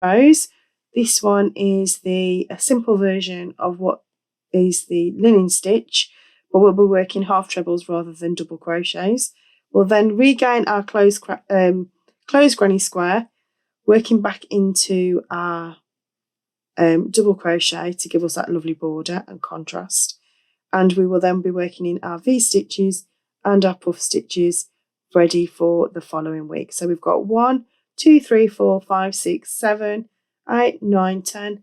rows. This one is a simple version of what is the linen stitch, but we'll be working half trebles rather than double crochets. We'll then regain our closed granny square, working back into our double crochet to give us that lovely border and contrast. And we will then be working in our V stitches and our puff stitches ready for the following week. So we've got 1, 2, 3, 4, 5, 6, 7, 8, 9, 10,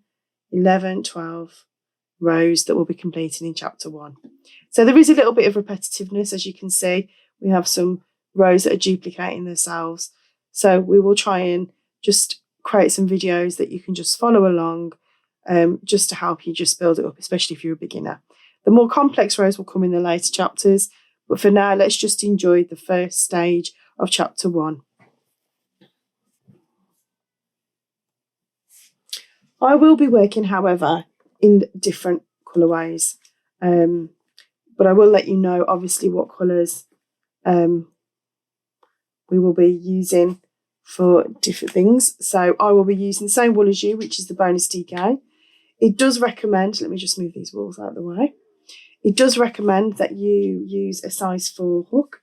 11, 12 rows that we'll be completing in chapter 1. So there is a little bit of repetitiveness, as you can see. We have some rows that are duplicating themselves. So we will try and just create some videos that you can just follow along, just to help you just build it up, especially if you're a beginner. The more complex rows will come in the later chapters, but for now, let's just enjoy the first stage of chapter 1. I will be working, however, in different colourways, but I will let you know, obviously, what colours we will be using for different things. So I will be using the same wool as you, which is the bonus DK. It does recommend, let me just move these wools out of the way. It does recommend that you use a size 4 hook,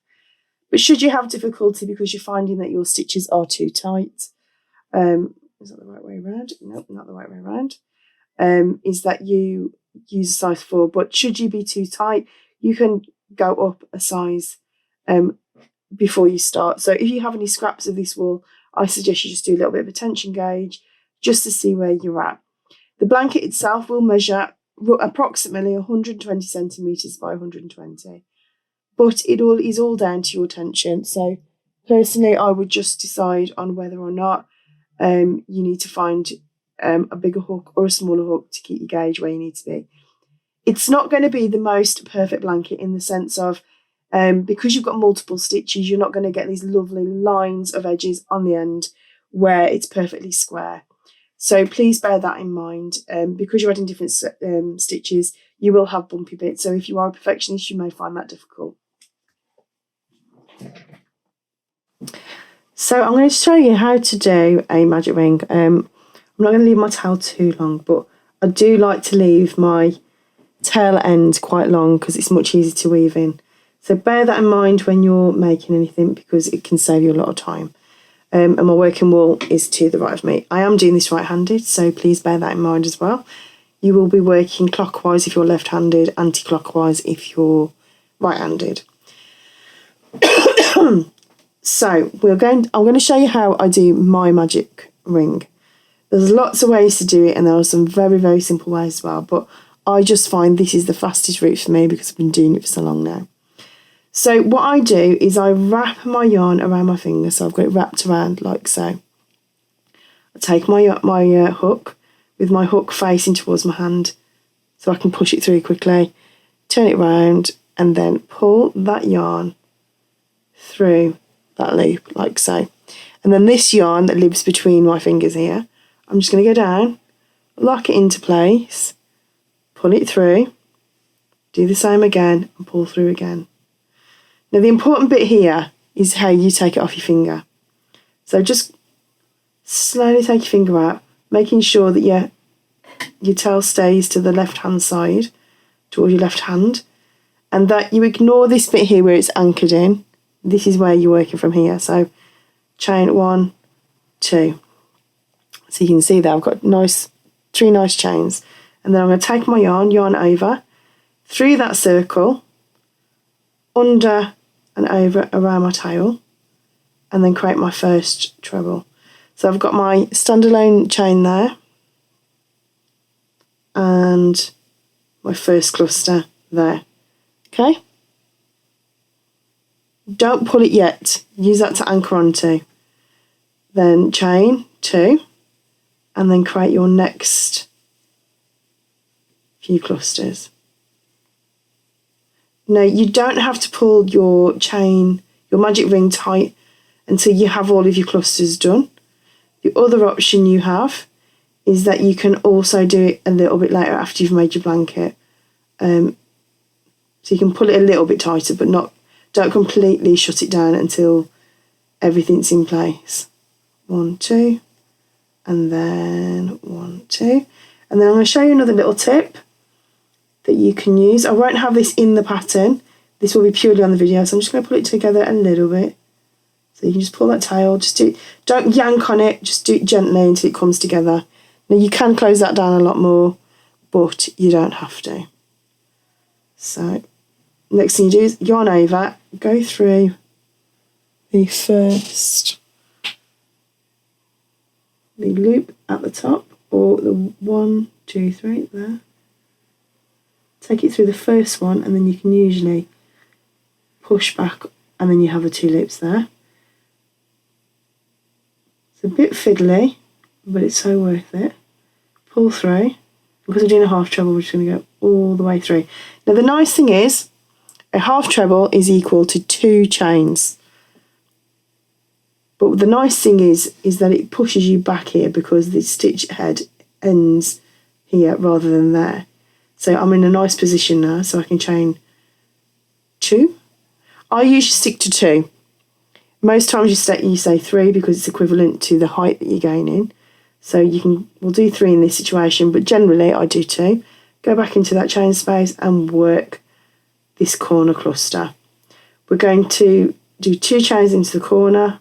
but should you have difficulty because you're finding that your stitches are too tight, is that the right way around? Nope, not the right way around. Is that you use a size 4, but should you be too tight, you can go up a size before you start. So if you have any scraps of this wool, I suggest you just do a little bit of a tension gauge just to see where you're at. The blanket itself will measure approximately 120 centimetres by 120, but it all is all down to your tension. So personally, I would just decide on whether or not you need to find a bigger hook or a smaller hook to keep your gauge where you need to be. It's not going to be the most perfect blanket in the sense of because you've got multiple stitches, you're not going to get these lovely lines of edges on the end where it's perfectly square. So please bear that in mind. Because you're adding different stitches, you will have bumpy bits. So if you are a perfectionist, you may find that difficult. So I'm going to show you how to do a magic ring. I'm not going to leave my tail too long, but I do like to leave my tail end quite long because it's much easier to weave in. So bear that in mind when you're making anything because it can save you a lot of time. And my working wool is to the right of me. I am doing this right-handed, so please bear that in mind as well. You will be working clockwise if you're left-handed, anti-clockwise if you're right-handed. So I'm going to show you how I do my magic ring. There's lots of ways to do it, and there are some very, very simple ways as well, but I just find this is the fastest route for me because I've been doing it for so long now. So what I do is I wrap my yarn around my finger, so I've got it wrapped around like so. I take my hook with my hook facing towards my hand so I can push it through quickly, turn it round and then pull that yarn through that loop like so. And then this yarn that lives between my fingers here, I'm just going to go down, lock it into place, pull it through, do the same again and pull through again. Now the important bit here is how you take it off your finger. So just slowly take your finger out, making sure that your tail stays to the left-hand side, towards your left hand, and that you ignore this bit here where it's anchored in. This is where you're working from here. So chain 1, 2. So you can see there I've got 3 nice chains. And then I'm going to take my yarn over, through that circle, under and over around my tail, and then create my first treble. So I've got my standalone chain there and my first cluster there. Okay? Don't pull it yet. Use that to anchor onto. Then chain 2 and then create your next few clusters. Now you don't have to pull your magic ring tight until you have all of your clusters done. The other option you have is that you can also do it a little bit later after you've made your blanket. So you can pull it a little bit tighter, but don't completely shut it down until everything's in place. 1, 2, and then 1, 2, and then I'm going to show you another little tip that you can use. I won't have this in the pattern, this will be purely on the video, so I'm just going to put it together a little bit. So you can just pull that tail, just do it, don't yank on it, just do it gently until it comes together. Now you can close that down a lot more, but you don't have to. So next thing you do is yarn over, go through the first loop at the top, or the 1, 2, 3 there. Take it through the first one, and then you can usually push back, and then you have the 2 loops there. It's a bit fiddly, but it's so worth it. Pull through. Because we're doing a half treble, we're just going to go all the way through. Now the nice thing is, a half treble is equal to 2 chains. But the nice thing is that it pushes you back here because the stitch head ends here rather than there. So I'm in a nice position now, so I can chain 2. I usually stick to 2. Most times you say 3 because it's equivalent to the height that you're gaining. So we'll do 3 in this situation, but generally I do 2. Go back into that chain space and work this corner cluster. We're going to do 2 chains into the corner,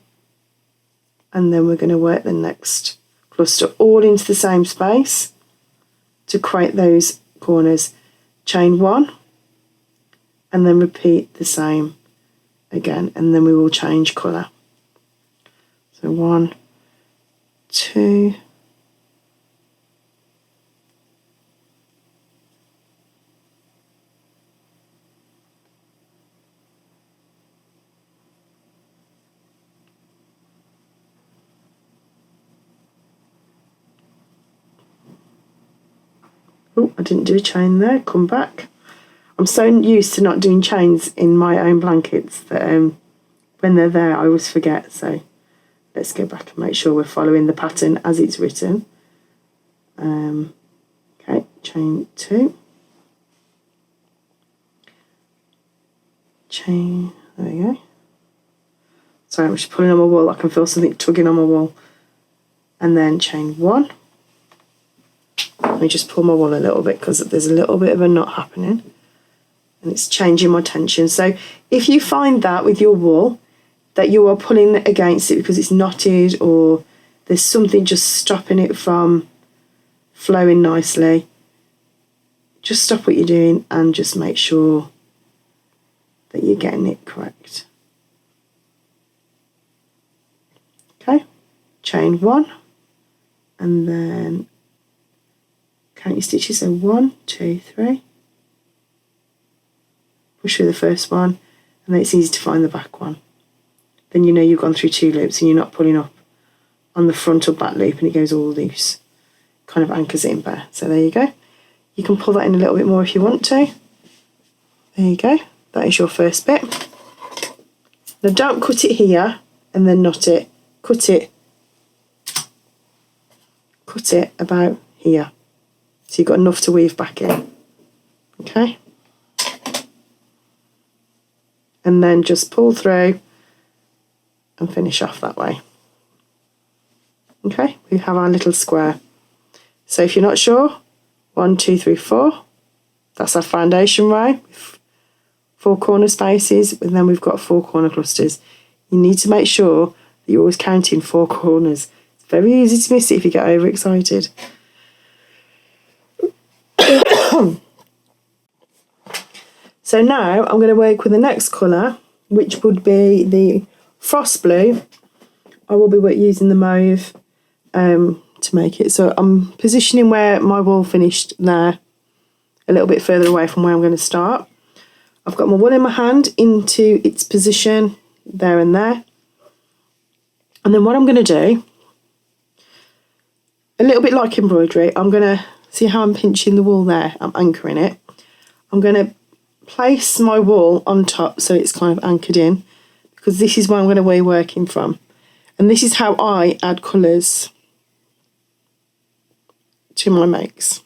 and then we're going to work the next cluster all into the same space to create those corners. Chain 1, and then repeat the same again, and then we will change colour. So 1, 2, oh, I didn't do a chain there, come back. I'm so used to not doing chains in my own blankets that when they're there I always forget, so let's go back and make sure we're following the pattern as it's written. Okay, chain 2, chain, there we go. Sorry, I'm just pulling on my wool, I can feel something tugging on my wool. And then chain 1. Let me just pull my wool a little bit because there's a little bit of a knot happening and it's changing my tension. So if you find that with your wool that you are pulling against it because it's knotted or there's something just stopping it from flowing nicely, just stop what you're doing and just make sure that you're getting it correct. Okay, chain 1 and then count your stitches, so 1, 2, 3. Push through the first one, and then it's easy to find the back one. Then you know you've gone through 2 loops and you're not pulling up on the front or back loop and it goes all loose. Kind of anchors it in there. So there you go. You can pull that in a little bit more if you want to. There you go. That is your first bit. Now don't cut it here and then knot it. Cut it about here. So you've got enough to weave back in. Okay? And then just pull through and finish off that way. Okay, we have our little square. So if you're not sure, 1, 2, 3, 4. That's our foundation row. 4 corner spaces, and then we've got 4 corner clusters. You need to make sure that you're always counting 4 corners. It's very easy to miss it if you get overexcited. So now I'm going to work with the next colour, which would be the frost blue. I will be using the mauve to make it. So I'm positioning where my wool finished there, a little bit further away from where I'm going to start. I've got my wool in my hand into its position there and there. And then what I'm going to do, a little bit like embroidery, I'm going to see how I'm pinching the wool there. I'm anchoring it. I'm going to place my wool on top so it's kind of anchored in, because this is where I'm going to be working from. And this is how I add colours to my makes.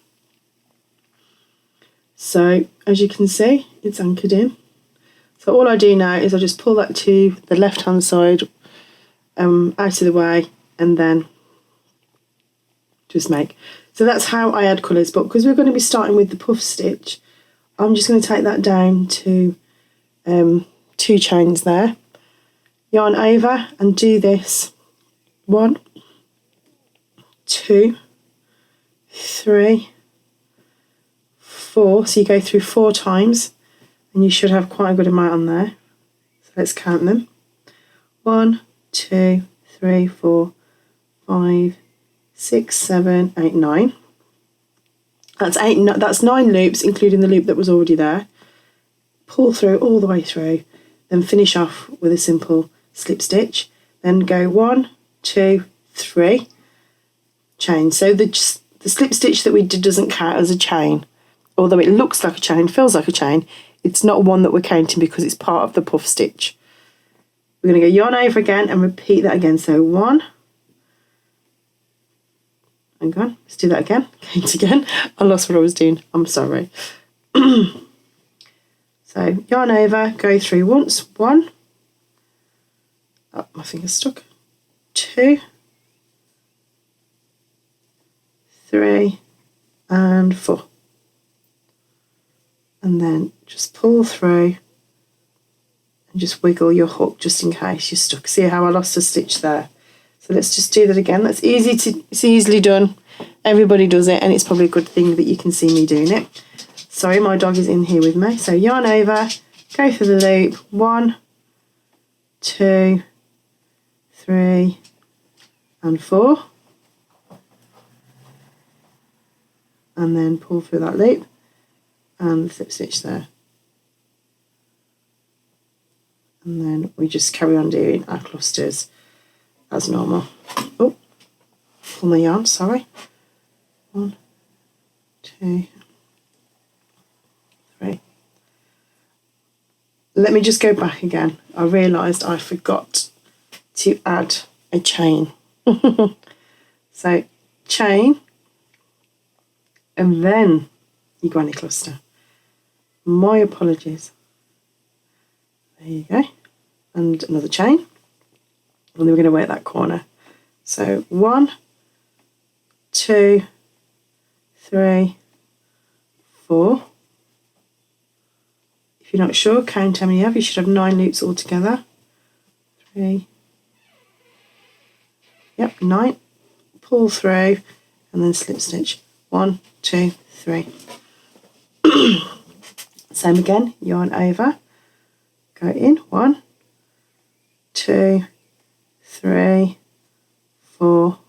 So as you can see, it's anchored in. So all I do now is I just pull that to the left hand side out of the way, and then just make. So that's how I add colours, but because we're going to be starting with the puff stitch, I'm just going to take that down to 2 chains there, yarn over and do this 1, 2, 3, 4. So you go through 4 times and you should have quite a good amount on there. So let's count them. 1, 2, 3, 4, 5, 6, 7, 8, 9. That's 9 loops, including the loop that was already there. Pull through all the way through, then finish off with a simple slip stitch. Then go 1, 2, 3, chain. So the slip stitch that we did doesn't count as a chain, although it looks like a chain, feels like a chain. It's not one that we're counting because it's part of the puff stitch. We're going to go yarn over again and repeat that again. So 1. Hang on, let's do that again. Count again. I lost what I was doing. I'm sorry. So yarn over, go through once. 1. Oh, my finger's stuck. 2, 3, and 4. And then just pull through and just wiggle your hook just in case you're stuck. See how I lost a stitch there? So let's just do that again. It's easily done. Everybody does it, and it's probably a good thing that you can see me doing it. Sorry, my dog is in here with me. So yarn over, go through the loop. 1, 2, 3, and 4. And then pull through that loop and slip stitch there. And then we just carry on doing our clusters as normal. Oh, pull my yarn, sorry. 1, 2, 3. Let me just go back again. I realised I forgot to add a chain. So chain, and then your granny cluster. My apologies. There you go. And another chain. And then we're going to work that corner. So 1, 2, 3, 4. If you're not sure, count how many you have. You should have 9 loops altogether. 3. Yep, 9. Pull through and then slip stitch. 1, 2, 3. Same again, yarn over, go in. 1, 2, 3, 4.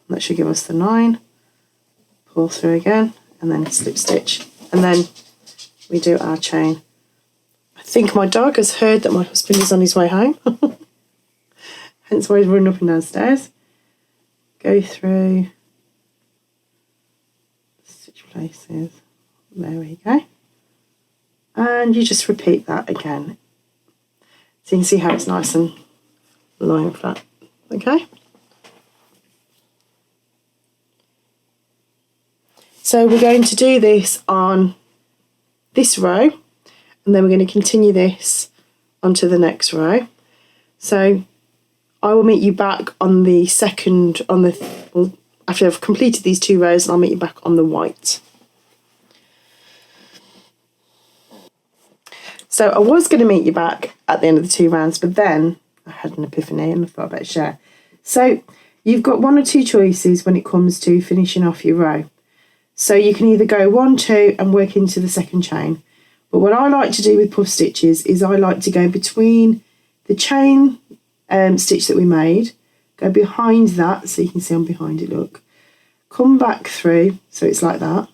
That should give us the 9. Pull through again and then slip stitch, and then we do our chain. I think my dog has heard that my husband is on his way home. Hence why he's running up and downstairs. Go through, stitch places, there we go. And you just repeat that again. So you can see how it's nice and lying flat. Okay. So we're going to do this on this row, and then we're going to continue this onto the next row. So I will meet you back on the second, well, after I've completed these 2 rows, and I'll meet you back on the white. So I was going to meet you back at the end of the 2 rounds, but then I had an epiphany and I thought I'd better share. So you've got 1 or 2 choices when it comes to finishing off your row. So you can either go 1, 2 and work into the second chain. But what I like to do with puff stitches is I like to go between the chain stitch that we made, go behind that, so you can see I'm behind it, look. Come back through, so it's like that,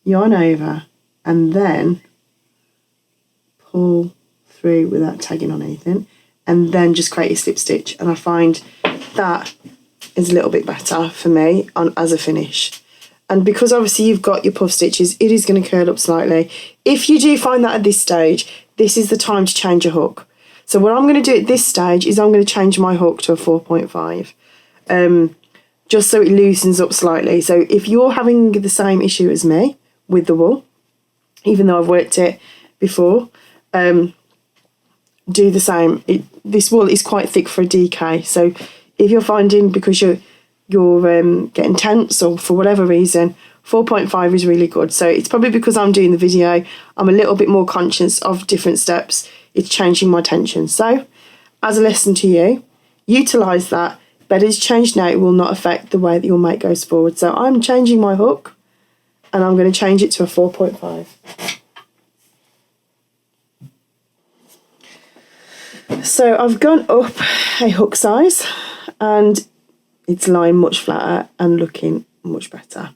yarn over, and then pull through without tagging on anything, and then just create a slip stitch. And I find that is a little bit better for me as a finish. And because obviously you've got your puff stitches, it is going to curl up slightly. If you do find that at this stage, this is the time to change your hook. So what I'm going to do at this stage is I'm going to change my hook to a 4.5, just so it loosens up slightly. So if you're having the same issue as me with the wool, even though I've worked it before, do the same. This wool is quite thick for a DK, so if you're finding, because you're getting tense or for whatever reason, 4.5 is really good. So it's probably because I'm doing the video, I'm a little bit more conscious of different steps. It's changing my tension. So as a lesson to you, utilise that. Better is changed now, it will not affect the way that your mate goes forward. So I'm changing my hook and I'm going to change it to a 4.5. So I've gone up a hook size and it's lying much flatter and looking much better.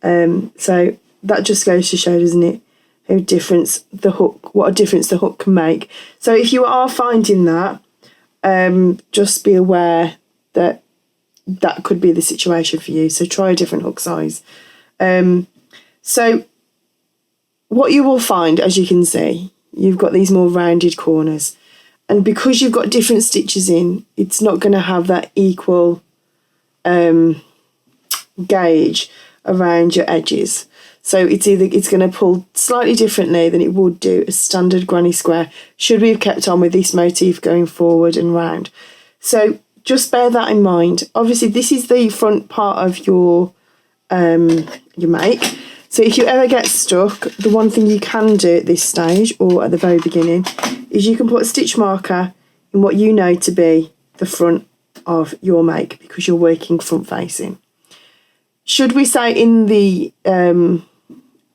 So that just goes to show, doesn't it, what a difference the hook can make. So if you are finding that, just be aware that that could be the situation for you. So try a different hook size. So what you will find, as you can see, you've got these more rounded corners. And because you've got different stitches in, it's not going to have that equal gauge around your edges. So it's going to pull slightly differently than it would do a standard granny square should we have kept on with this motif going forward and round. So just bear that in mind. Obviously this is the front part of your make. So if you ever get stuck, the one thing you can do at this stage or at the very beginning is you can put a stitch marker in what you know to be the front of your make because you're working front facing. Should we say in the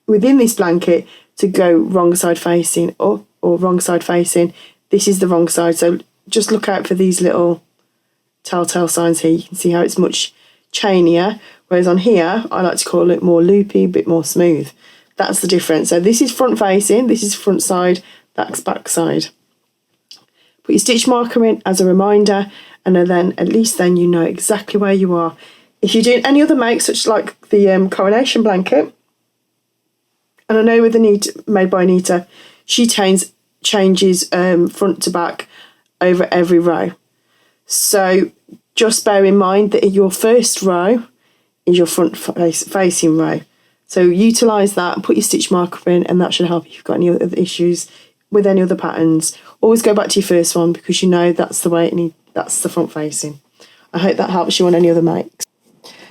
within this blanket to go wrong side facing or wrong side facing, this is the wrong side. So just look out for these little telltale signs here. You can see how it's much chainier, whereas on here I like to call it more loopy, a bit more smooth. That's the difference. So this is front facing, this is front side, that's back side. Put your stitch marker in as a reminder, and then at least then you know exactly where you are. If you're doing any other makes, such like the coronation blanket, and I know with the made by Anita, she changes front to back over every row. So just bear in mind that your first row is your front facing row. So utilise that and put your stitch marker in, and that should help if you've got any other issues with any other patterns. Always go back to your first one because you know that's the way that's the front facing. I hope that helps you on any other makes.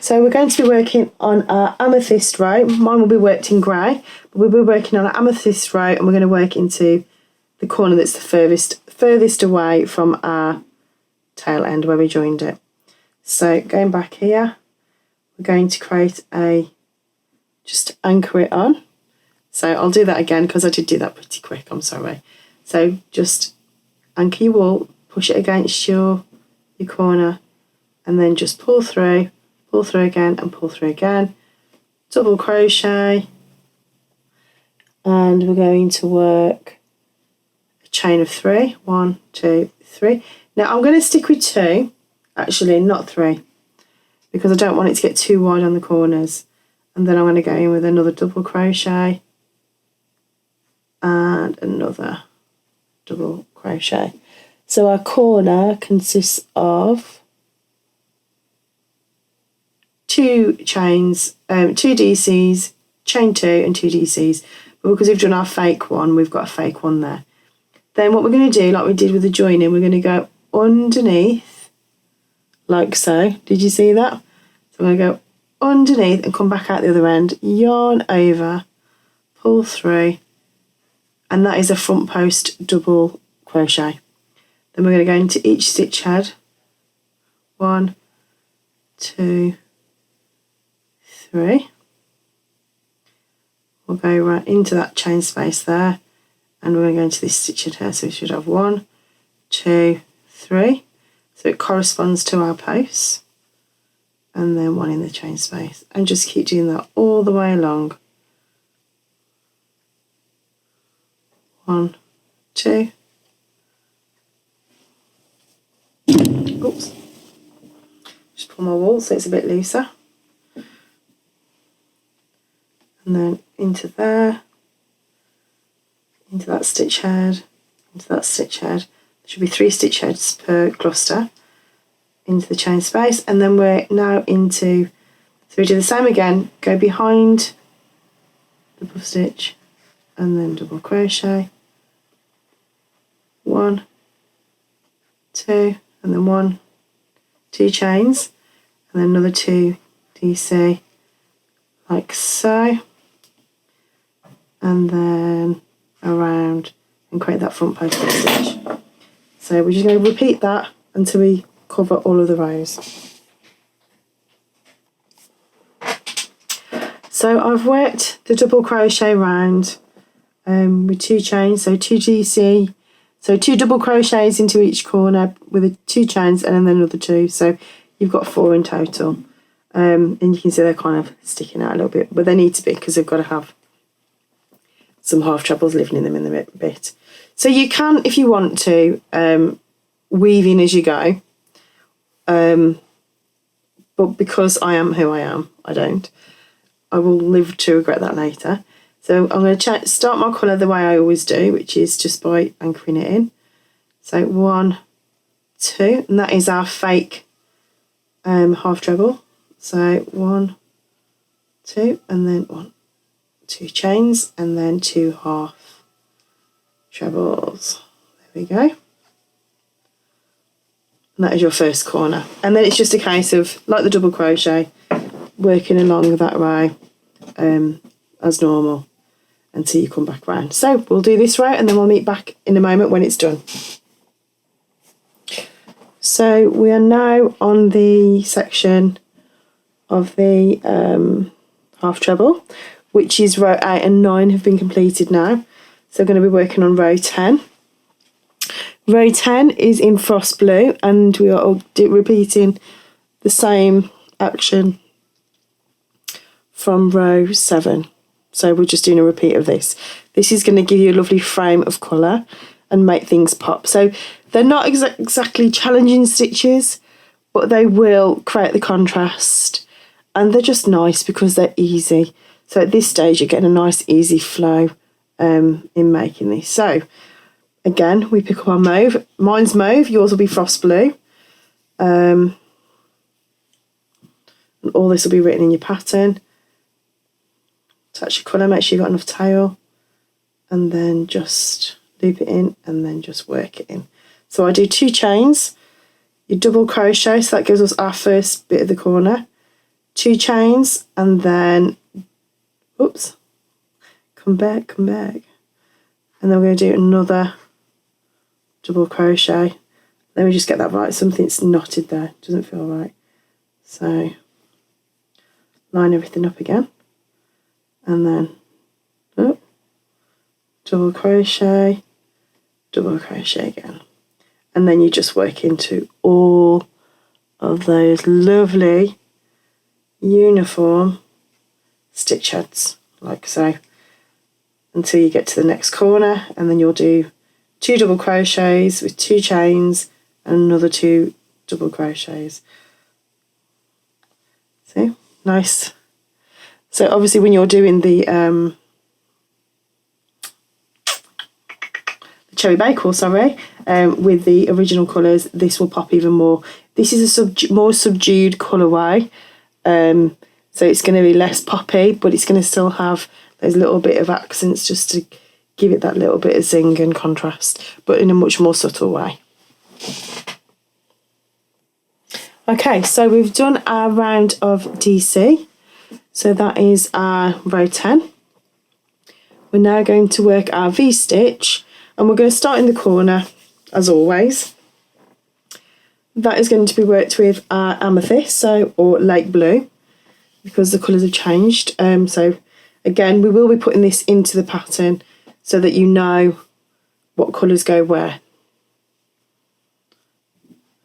So we're going to be working on our amethyst row. Mine will be worked in grey, but we'll be working on an amethyst row, and we're going to work into the corner that's the furthest away from our tail end where we joined it. So going back here, we're going to create just anchor it on. So I'll do that again because I did do that pretty quick, I'm sorry. So just anchor your wool, push it against your corner, and then just pull through again and pull through again, double crochet, and we're going to work a chain of 3. 1, 2, 3. Now I'm going to stick with 2, actually not 3, because I don't want it to get too wide on the corners. And then I'm going to go in with another double crochet and another double crochet. So our corner consists of 2 chains, 2 DCs, chain 2 and 2 DCs. But because we've done our fake one, we've got a fake one there. Then what we're going to do, like we did with the joining, we're going to go underneath, like so. Did you see that? So I'm going to go underneath and come back out the other end, yarn over, pull through, and that is a front post double crochet. Then we're going to go into each stitch head. 1, 2, 3. We'll go right into that chain space there, and we're going to go into this stitch head here. So we should have 1, 2, 3. So it corresponds to our posts, and then 1 in the chain space, and just keep doing that all the way along. 1, 2. Oops. Just pull my wool so it's a bit looser. And then into there, into that stitch head, into that stitch head. There should be 3 stitch heads per cluster. Into the chain space, and then we're now into, so we do the same again, go behind, double stitch, and then double crochet. 1, 2, and then 1, 2 chains, and then another 2 DC like so, and then around and create that front post stitch. So we're just going to repeat that until we cover all of the rows. So I've worked the double crochet round with 2 chains, so 2 DC, so 2 double crochets into each corner with the 2 chains and then another 2, so you've got 4 in total. And you can see they're kind of sticking out a little bit, but they need to be because they've got to have some half trebles living in them in the bit. So you can, if you want to, weave in as you go, but because I am who I am, I don't. I will live to regret that later. So I'm going to start my colour the way I always do, which is just by anchoring it in. So 1, 2, and that is our fake half treble. So 1, 2, and then 1, 2 chains, and then 2 half trebles. There we go. And that is your first corner. And then it's just a case of, like the double crochet, working along that row as normal until you come back round. So we'll do this row and then we'll meet back in a moment when it's done. So we are now on the section of the half treble, which is row 8 and 9 have been completed now. So we're going to be working on row 10. Row 10 is in frost blue, and we are repeating the same action from row 7. So we're just doing a repeat of this. This is going to give you a lovely frame of colour and make things pop. So they're not exactly challenging stitches, but they will create the contrast, and they're just nice because they're easy. So at this stage you're getting a nice easy flow in making this. So again, we pick up our mauve. Mine's mauve, yours will be frost blue. And all this will be written in your pattern. Touch your colour, make sure you've got enough tail, and then just loop it in and then just work it in. So I do 2 chains, you double crochet, so that gives us our first bit of the corner, 2 chains, and then, oops, come back, and then we're going to do another double crochet. Let me just get that right, something's knotted there, doesn't feel right. So line everything up again, and then double crochet again, and then you just work into all of those lovely uniform stitch heads like so until you get to the next corner, and then you'll do 2 double crochets with 2 chains and another 2 double crochets. See, nice. So obviously when you're doing the cherry Bakewell, with the original colours, this will pop even more. This is a more subdued colourway, so it's going to be less poppy, but it's going to still have those little bit of accents just to give it that little bit of zing and contrast, but in a much more subtle way. Okay, so we've done our round of DC. So that is our row 10. We're now going to work our V-stitch, and we're going to start in the corner as always. That is going to be worked with our Amethyst, or light blue, because the colours have changed. So again, we will be putting this into the pattern so that you know what colours go where.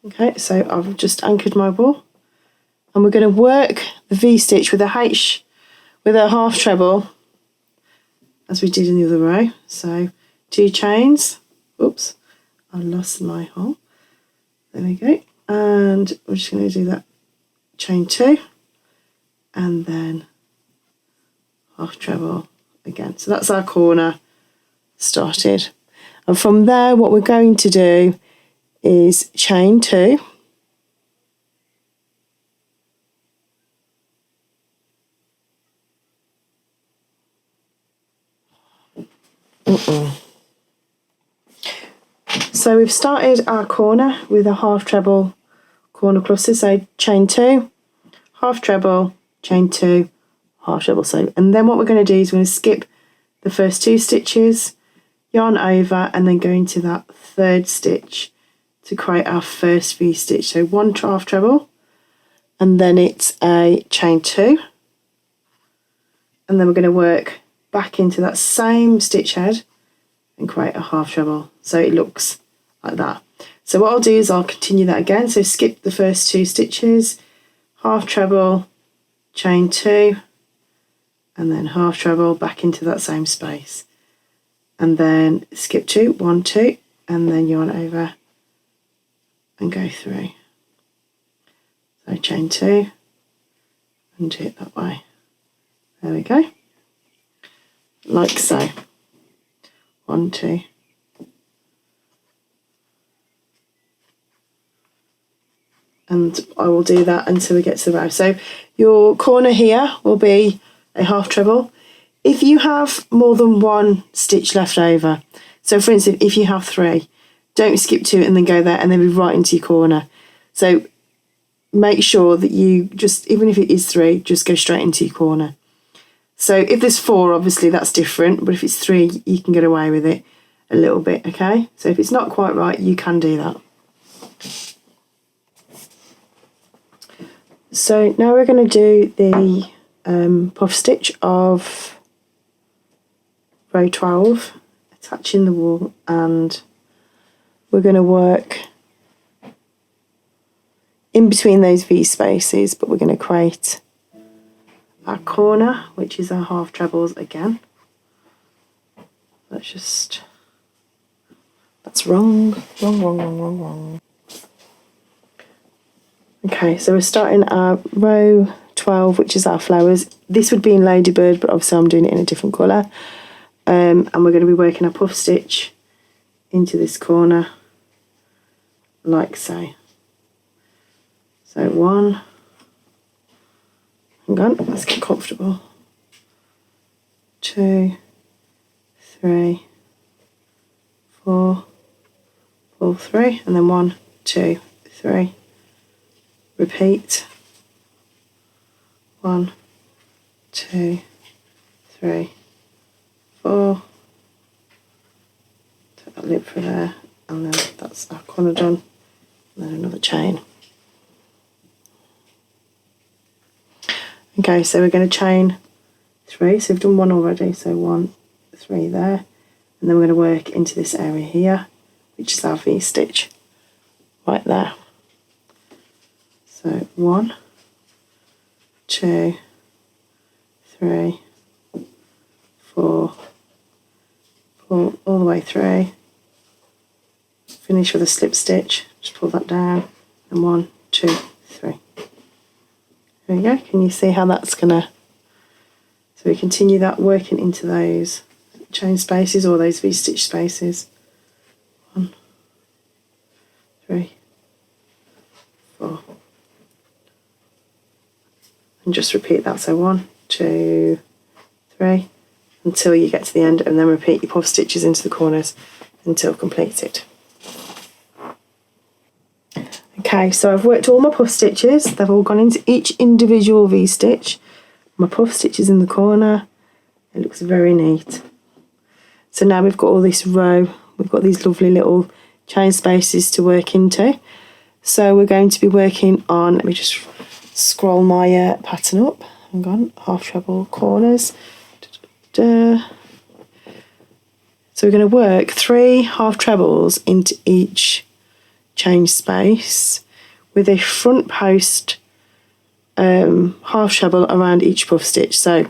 Okay, so I've just anchored my wool, and we're going to work the V-stitch with a half treble as we did in the other row. So 2 chains, oops, I lost my hole, there we go, and we're just going to do that chain 2 and then half treble again. So that's our corner started, and from there what we're going to do is chain 2, So we've started our corner with a half treble corner cluster, so chain 2, half treble, chain 2, half treble. So, and then what we're going to do is we're going to skip the first 2 stitches, yarn over, and then go into that 3rd stitch to create our first V-stitch. So 1 half treble, and then it's a chain 2, and then we're going to work back into that same stitch head and create a half treble. So it looks like that. So what I'll do is I'll continue that again. So skip the first 2 stitches, half treble, chain 2, and then half treble back into that same space, and then skip 2, 1, 2, and then yarn over and go through. So chain 2 and do it that way. There we go, like so. 1, 2. And I will do that until we get to the row. So your corner here will be a half treble. If you have more than 1 stitch left over, so for instance, if you have 3, don't skip 2 and then go there and then be right into your corner. So make sure that you just, even if it is 3, just go straight into your corner. So if there's 4, obviously that's different, but if it's 3, you can get away with it a little bit, okay? So if it's not quite right, you can do that. So now we're going to do the puff stitch of row 12, attaching the wool, and we're going to work in between those V spaces, but we're going to create our corner, which is our half trebles again. That's wrong. Okay, so we're starting our row 12, which is our flowers. This would be in Ladybird, but obviously I'm doing it in a different colour. And we're going to be working a puff stitch into this corner, like so. So 1, hang on, let's get comfortable. 2, 3, 4, pull 3, and then 1, 2, 3. Repeat. 1, 2, 3, 4. Take that loop through there, and then that's our corner done. And then another chain. Okay, so we're going to chain 3. So we've done 1 already. So 1, 3 there, and then we're going to work into this area here, which is our V stitch, right there. So 1, 2, 3, 4, pull all the way through, finish with a slip stitch, just pull that down, and 1, 2, 3. There we go. Can you see how that's gonna? So we continue that working into those chain spaces or those V-stitch spaces. 1, 3, 4. And just repeat that. So 1, 2, 3, until you get to the end, and then repeat your puff stitches into the corners until completed. Okay, so I've worked all my puff stitches. They've all gone into each individual V-stitch. My puff stitch is in the corner. It looks very neat. So now we've got all this row. We've got these lovely little chain spaces to work into. So we're going to be working on, let me just scroll my pattern up. Hang on, half treble corners. So we're going to work 3 half trebles into each chain space with a front post half treble around each puff stitch. So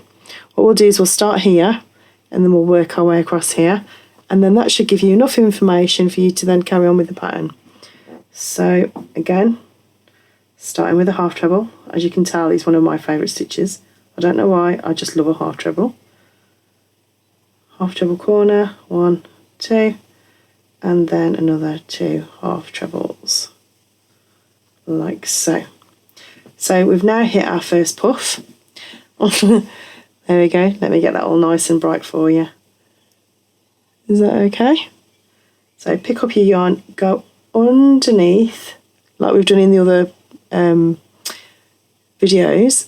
what we'll do is we'll start here and then we'll work our way across here, and then that should give you enough information for you to then carry on with the pattern. So again, starting with a half treble. As you can tell, it's one of my favourite stitches. I don't know why, I just love a half treble. Half treble corner, 1, 2, and then another 2 half trebles, like so. So we've now hit our first puff. There we go. Let me get that all nice and bright for you. Is that okay? So pick up your yarn, go underneath, like we've done in the other videos,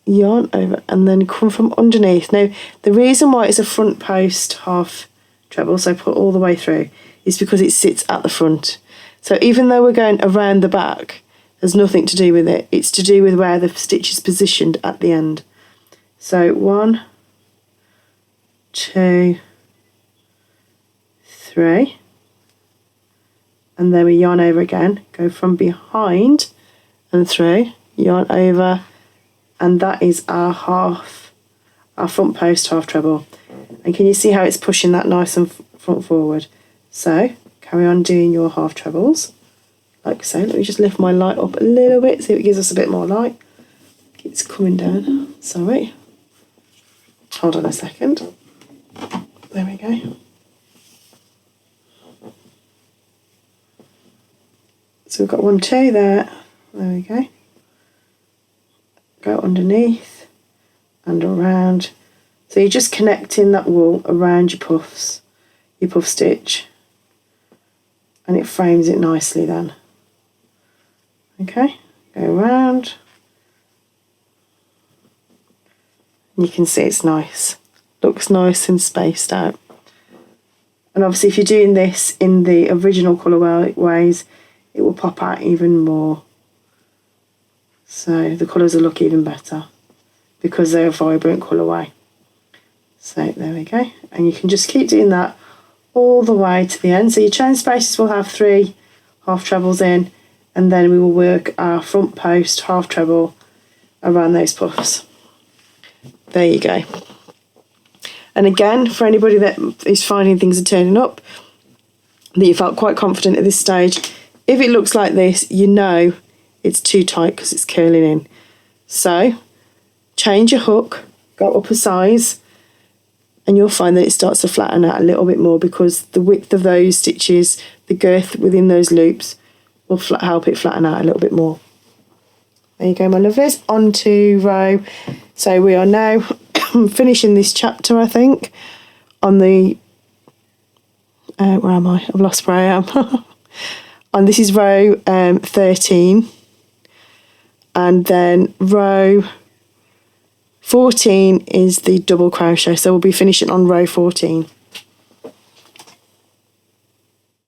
yarn over and then come from underneath. Now the reason why it's a front post half treble, so put all the way through, is because it sits at the front. So even though we're going around the back, there's nothing to do with it. It's to do with where the stitch is positioned at the end. So 1, 2, 3, and then we yarn over again, go from behind and through, yarn over, and that is our front post half treble. And can you see how it's pushing that nice and front forward? So carry on doing your half trebles like so. Let me just lift my light up a little bit, see if it gives us a bit more light. It's coming down, sorry. Hold on a second. There we go. So we've got 1, 2 there. There we go. Go underneath and around. So you're just connecting that wool around your puffs, your puff stitch, and it frames it nicely then. Okay, go around. You can see it's nice. Looks nice and spaced out. And obviously if you're doing this in the original colourways, it will pop out even more. So the colours will look even better because they're a vibrant colourway. So there we go. And you can just keep doing that all the way to the end. So your chain spaces will have 3 half trebles in, and then we will work our front post half treble around those puffs. There you go. And again, for anybody that is finding things are turning up, that you felt quite confident at this stage, if it looks like this, you know it's too tight because it's curling in. So change your hook, go up a size, and you'll find that it starts to flatten out a little bit more because the width of those stitches, the girth within those loops, will help it flatten out a little bit more. There you go, my lovelies. On to row. So we are now finishing this chapter, I think, on the... where am I? I've lost where I am. And this is row 13. And then row 14 is the double crochet. So we'll be finishing on row 14.